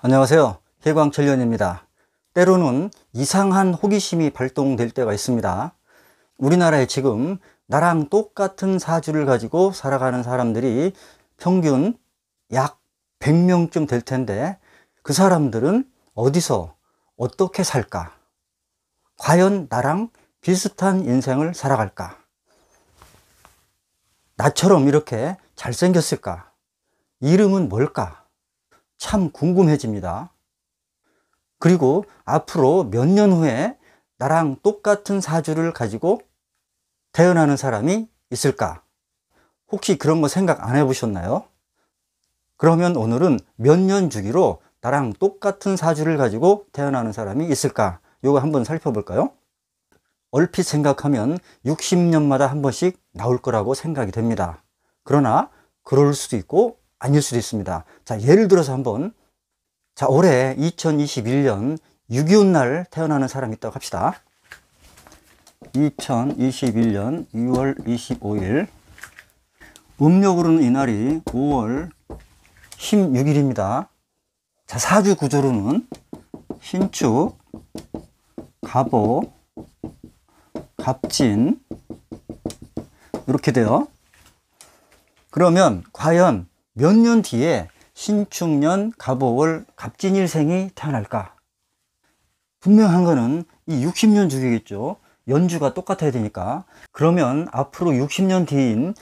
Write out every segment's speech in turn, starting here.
안녕하세요. 혜광천련입니다. 때로는 이상한 호기심이 발동될 때가 있습니다. 우리나라에 지금 나랑 똑같은 사주를 가지고 살아가는 사람들이 평균 약 100명쯤 될 텐데, 그 사람들은 어디서 어떻게 살까? 과연 나랑 비슷한 인생을 살아갈까? 나처럼 이렇게 잘생겼을까? 이름은 뭘까? 참 궁금해집니다. 그리고 앞으로 몇 년 후에 나랑 똑같은 사주를 가지고 태어나는 사람이 있을까? 혹시 그런 거 생각 안 해보셨나요? 그러면 오늘은 몇 년 주기로 나랑 똑같은 사주를 가지고 태어나는 사람이 있을까? 요거 한번 살펴볼까요? 얼핏 생각하면 60년마다 한 번씩 나올 거라고 생각이 됩니다. 그러나 그럴 수도 있고 아닐 수도 있습니다. 자, 예를 들어서 한번, 자, 올해 2021년 6.25 날 태어나는 사람이 있다고 합시다. 2021년 6월 25일, 음력으로는 이날이 5월 16일입니다. 자, 사주 구조로는 신축, 갑오, 갑진 이렇게 돼요. 그러면 과연 몇 년 뒤에 신축년 갑오월 갑진일생이 태어날까? 분명한 거는 이 60년 주기겠죠. 연주가 똑같아야 되니까. 그러면 앞으로 60년 뒤인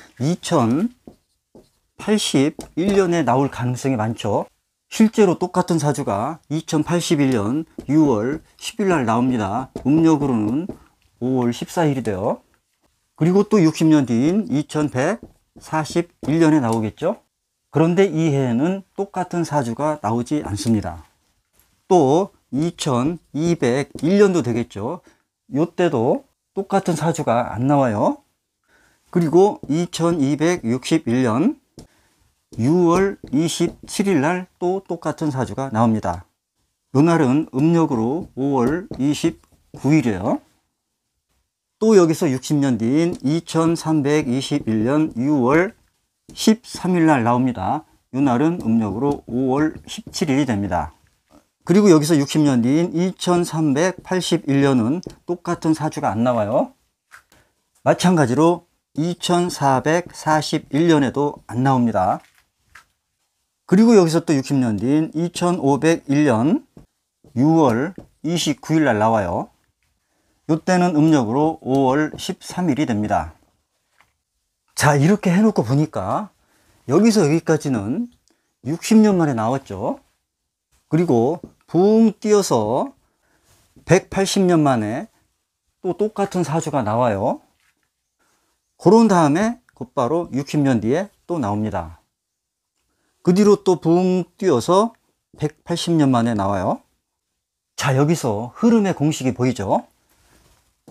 2081년에 나올 가능성이 많죠. 실제로 똑같은 사주가 2081년 6월 10일 날 나옵니다. 음력으로는 5월 14일이 돼요. 그리고 또 60년 뒤인 2141년에 나오겠죠. 그런데 이 해에는 똑같은 사주가 나오지 않습니다. 또 2201년도 되겠죠. 이때도 똑같은 사주가 안 나와요. 그리고 2261년 6월 27일 날 또 똑같은 사주가 나옵니다. 이 날은 음력으로 5월 29일이에요. 또 여기서 60년 뒤인 2321년 6월 13일 날 나옵니다. 이 날은 음력으로 5월 17일이 됩니다. 그리고 여기서 60년 뒤인 2381년은 똑같은 사주가 안 나와요. 마찬가지로 2441년에도 안 나옵니다. 그리고 여기서 또 60년 뒤인 2501년 6월 29일 날 나와요. 이때는 음력으로 5월 13일이 됩니다. 자, 이렇게 해놓고 보니까 여기서 여기까지는 60년 만에 나왔죠. 그리고 붕 뛰어서 180년 만에 또 똑같은 사주가 나와요. 그런 다음에 곧바로 60년 뒤에 또 나옵니다. 그 뒤로 또 붕 뛰어서 180년 만에 나와요. 자, 여기서 흐름의 공식이 보이죠?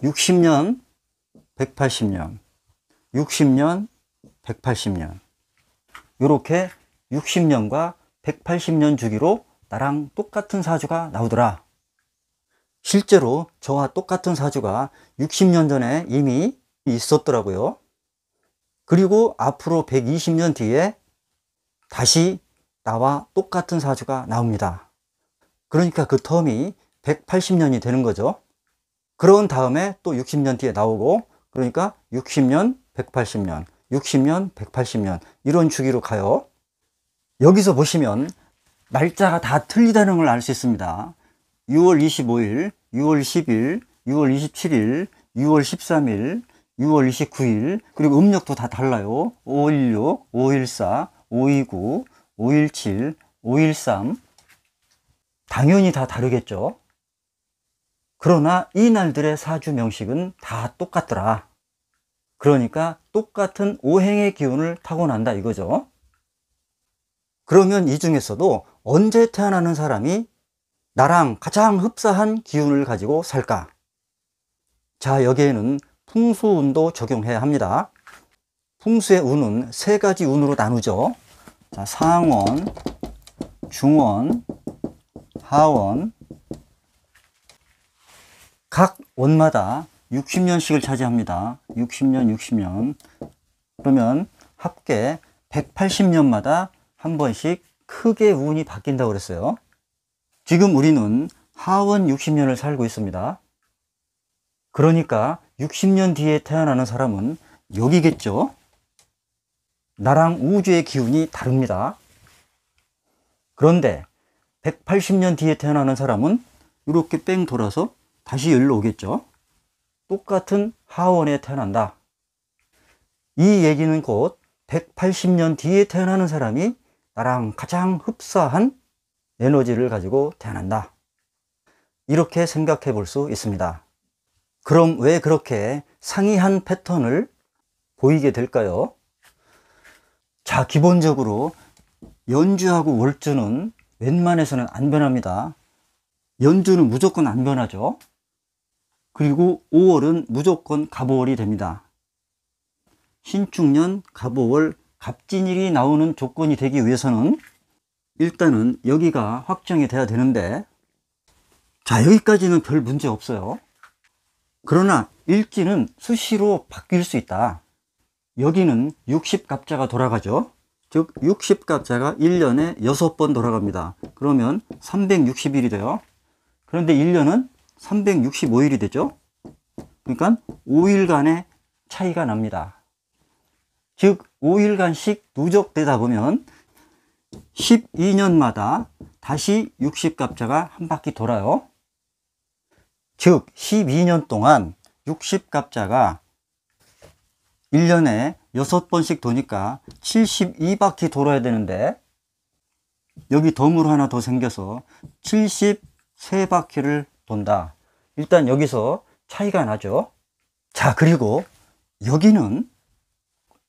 60년, 180년, 60년, 180년. 이렇게 60년과 180년 주기로 나랑 똑같은 사주가 나오더라. 실제로 저와 똑같은 사주가 60년 전에 이미 있었더라고요. 그리고 앞으로 120년 뒤에 다시 나와 똑같은 사주가 나옵니다. 그러니까 그 텀이 180년이 되는 거죠. 그런 다음에 또 60년 뒤에 나오고, 그러니까 60년, 180년, 60년, 180년 이런 주기로 가요. 여기서 보시면 날짜가 다 틀리다는 걸 알 수 있습니다. 6월 25일, 6월 10일, 6월 27일, 6월 13일, 6월 29일, 그리고 음력도 다 달라요. 516, 514, 529, 517, 513. 당연히 다 다르겠죠. 그러나 이 날들의 사주 명식은 다 똑같더라. 그러니까 똑같은 오행의 기운을 타고난다 이거죠. 그러면 이 중에서도 언제 태어나는 사람이 나랑 가장 흡사한 기운을 가지고 살까? 자, 여기에는 풍수운도 적용해야 합니다. 풍수의 운은 세 가지 운으로 나누죠. 자, 상원, 중원, 하원. 각 원마다 60년씩을 차지합니다. 60년, 60년. 그러면 합계 180년마다 한 번씩 크게 운이 바뀐다고 그랬어요. 지금 우리는 하원 60년을 살고 있습니다. 그러니까 60년 뒤에 태어나는 사람은 여기겠죠. 나랑 우주의 기운이 다릅니다. 그런데 180년 뒤에 태어나는 사람은 이렇게 뺑 돌아서 다시 여기로 오겠죠. 똑같은 하원에 태어난다. 이 얘기는 곧 180년 뒤에 태어나는 사람이 나랑 가장 흡사한 에너지를 가지고 태어난다. 이렇게 생각해 볼 수 있습니다. 그럼 왜 그렇게 상이한 패턴을 보이게 될까요? 자, 기본적으로 연주하고 월주는 웬만해서는 안 변합니다. 연주는 무조건 안 변하죠. 그리고 5월은 무조건 갑오월이 됩니다. 신축년, 갑오월, 갑진일이 나오는 조건이 되기 위해서는 일단은 여기가 확정이 돼야 되는데, 자, 여기까지는 별 문제 없어요. 그러나 일지는 수시로 바뀔 수 있다. 여기는 60갑자가 돌아가죠. 즉 60갑자가 1년에 6번 돌아갑니다. 그러면 360일이 돼요. 그런데 1년은 365일이 되죠. 그러니까 5일간의 차이가 납니다. 즉 5일간씩 누적되다 보면 12년마다 다시 60갑자가 한 바퀴 돌아요. 즉 12년 동안 60갑자가 1년에 6번씩 도니까 72바퀴 돌아야 되는데, 여기 덤으로 하나 더 생겨서 73바퀴를 돈다. 일단 여기서 차이가 나죠. 자, 그리고 여기는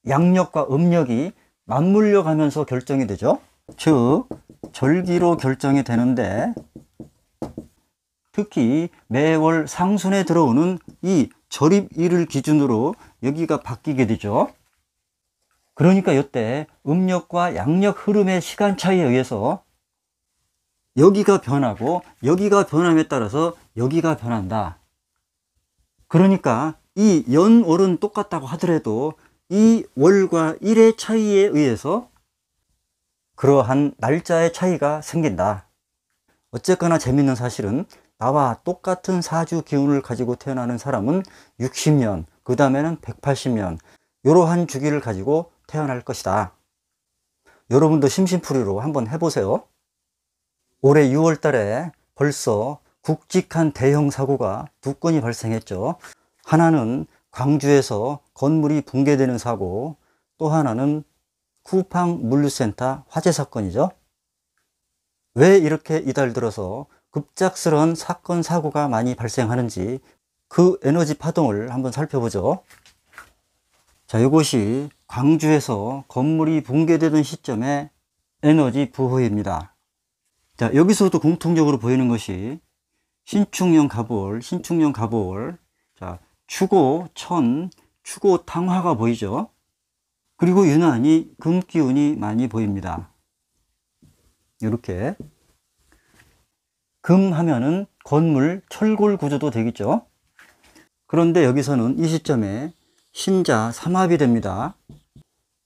양력과 음력이 맞물려 가면서 결정이 되죠. 즉 절기로 결정이 되는데, 특히 매월 상순에 들어오는 이 절입일을 기준으로 여기가 바뀌게 되죠. 그러니까 이때 음력과 양력 흐름의 시간 차이에 의해서 여기가 변하고 여기가 변함에 따라서 여기가 변한다. 그러니까 이 연월은 똑같다고 하더라도 이 월과 일의 차이에 의해서 그러한 날짜의 차이가 생긴다. 어쨌거나 재밌는 사실은 나와 똑같은 사주 기운을 가지고 태어나는 사람은 60년, 그 다음에는 180년, 이러한 주기를 가지고 태어날 것이다. 여러분도 심심풀이로 한번 해보세요. 올해 6월 달에 벌써 굵직한 대형 사고가 2건이 발생했죠. 하나는 광주에서 건물이 붕괴되는 사고, 또 하나는 쿠팡 물류센터 화재 사건이죠. 왜 이렇게 이달 들어서 급작스러운 사건 사고가 많이 발생하는지 그 에너지 파동을 한번 살펴보죠. 자, 이것이 광주에서 건물이 붕괴되던 시점의 에너지 부호입니다. 자, 여기서도 공통적으로 보이는 것이 신축년 갑오월, 신축년 갑오월. 자, 축오 천, 축오 탕화가 보이죠. 그리고 유난히 금기운이 많이 보입니다. 이렇게 금 하면은 건물 철골 구조도 되겠죠. 그런데 여기서는 이 시점에 신자 삼합이 됩니다.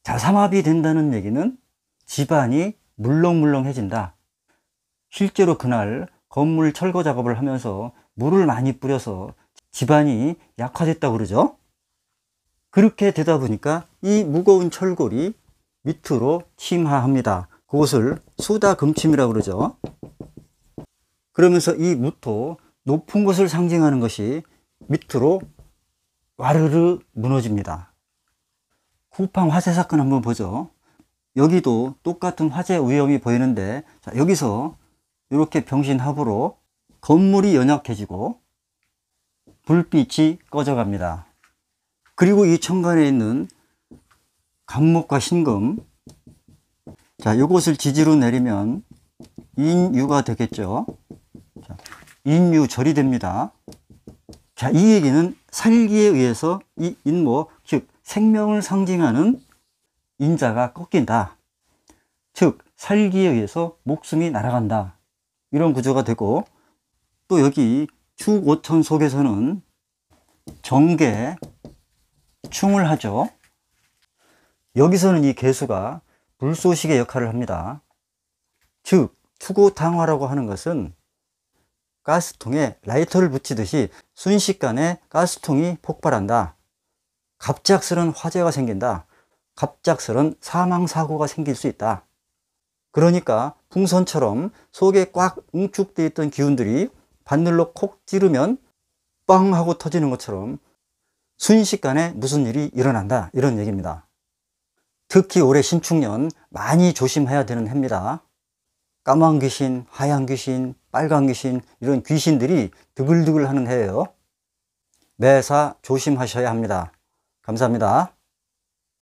자, 삼합이 된다는 얘기는 집안이 물렁물렁해진다. 실제로 그날 건물 철거 작업을 하면서 물을 많이 뿌려서 집안이 약화됐다고 그러죠. 그렇게 되다 보니까 이 무거운 철골이 밑으로 침하합니다. 그것을 수다금침이라고 그러죠. 그러면서 이 무토, 높은 것을 상징하는 것이 밑으로 와르르 무너집니다. 쿠팡 화재 사건 한번 보죠. 여기도 똑같은 화재 위험이 보이는데, 자, 여기서 이렇게 병신합으로 건물이 연약해지고 불빛이 꺼져갑니다. 그리고 이 천간에 있는 간목과 신금, 자, 이것을 지지로 내리면 인유가 되겠죠. 자, 인유절이 됩니다. 자, 이 얘기는 살기에 의해서 이 인목, 즉 생명을 상징하는 인자가 꺾인다. 즉 살기에 의해서 목숨이 날아간다. 이런 구조가 되고, 또 여기 축오천 속에서는 정계, 충을 하죠. 여기서는 이 개수가 불쏘시개 역할을 합니다. 즉 투고탕화라고 하는 것은 가스통에 라이터를 붙이듯이 순식간에 가스통이 폭발한다. 갑작스런 화재가 생긴다. 갑작스런 사망사고가 생길 수 있다. 그러니까 풍선처럼 속에 꽉 응축되어 있던 기운들이 바늘로 콕 찌르면 빵 하고 터지는 것처럼 순식간에 무슨 일이 일어난다, 이런 얘기입니다. 특히 올해 신축년 많이 조심해야 되는 해입니다. 까만 귀신, 하얀 귀신, 빨간 귀신, 이런 귀신들이 드글드글 하는 해예요. 매사 조심하셔야 합니다. 감사합니다.